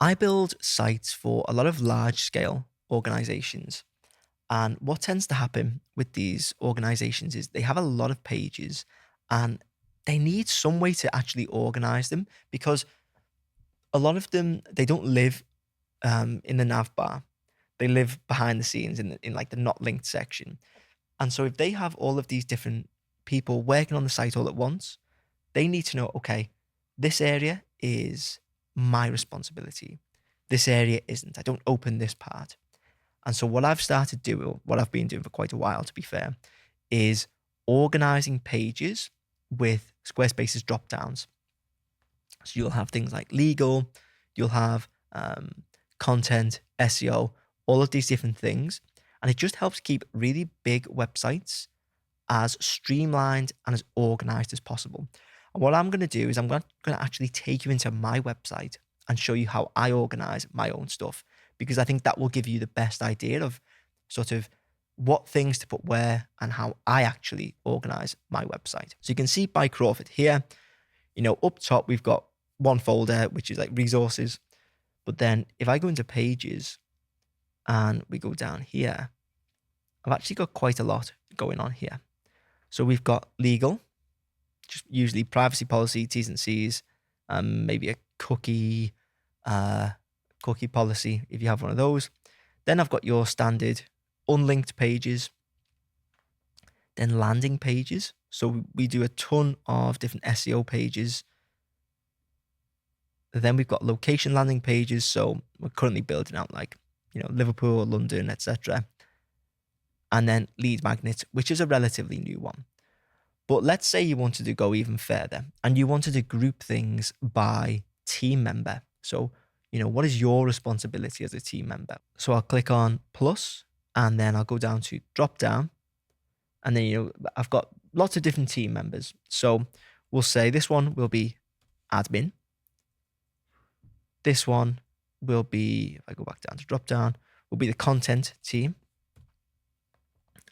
I build sites for a lot of large scale organizations. And what tends to happen with these organizations is they have a lot of pages and they need some way to actually organize them because a lot of them, they don't live in the nav bar. They live behind the scenes in like the not linked section. And so if they have all of these different people working on the site all at once, they need to know, okay, this area is my responsibility. This area isn't. I don't open this part. And so what I've started doing, what I've been doing for quite a while, to be fair, is organizing pages with Squarespace's drop downs. So you'll have things like legal, you'll have content, SEO, all of these different things. And it just helps keep really big websites as streamlined and as organized as possible. And what I'm going to do is I'm going to actually take you into my website and show you how I organize my own stuff, because I think that will give you the best idea of sort of what things to put where and how I actually organize my website. So you can see by Crawford here, up top, we've got one folder, which is like resources. But then if I go into pages and we go down here, I've actually got quite a lot going on here. So we've got legal, just usually privacy policy, T's and C's, maybe a cookie policy if you have one of those. Then I've got your standard unlinked pages, then landing pages. So we do a ton of different SEO pages. Then we've got location landing pages. So we're currently building out like, Liverpool, London, etc. And then lead magnets, which is a relatively new one. But let's say you wanted to go even further and you wanted to group things by team member. So, what is your responsibility as a team member? So I'll click on plus and then I'll go down to drop down. And then, I've got lots of different team members. So we'll say this one will be admin. This one will be, if I go back down to drop down, will be the content team.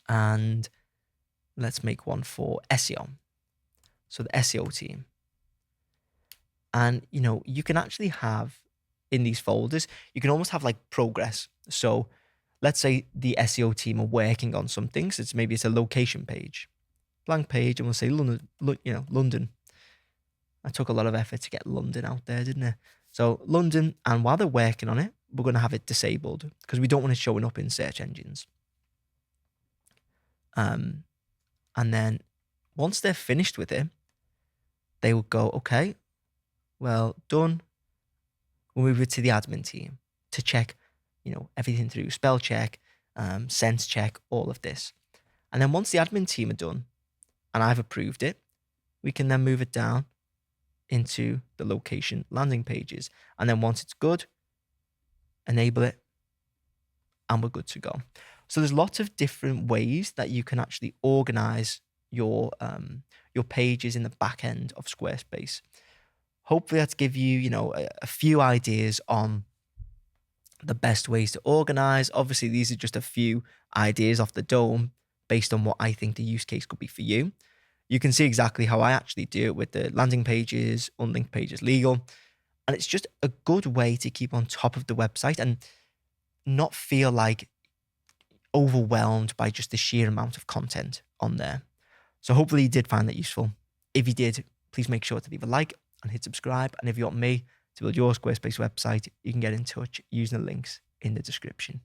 And let's make one for SEO. So the SEO team. And, you can actually have in these folders, you can almost have like progress. So let's say the SEO team are working on something. So maybe it's a location page, blank page, and we'll say London, London. I took a lot of effort to get London out there, didn't I? So London, and while they're working on it, we're going to have it disabled because we don't want it showing up in search engines. And then once they're finished with it, they will go, okay, well, done. We'll move it to the admin team to check, everything through spell check, sense check, all of this. And then once the admin team are done and I've approved it, we can then move it down into the location landing pages. And then once it's good, enable it and we're good to go. So there's lots of different ways that you can actually organize your pages in the back end of Squarespace. Hopefully that's give you, a few ideas on the best ways to organize. Obviously, these are just a few ideas off the dome based on what I think the use case could be for you. You can see exactly how I actually do it with the landing pages, unlinked pages, legal. And it's just a good way to keep on top of the website and not feel like overwhelmed by just the sheer amount of content on there. So hopefully you did find that useful. If you did, please make sure to leave a like and hit subscribe. And if you want me to build your Squarespace website, you can get in touch using the links in the description.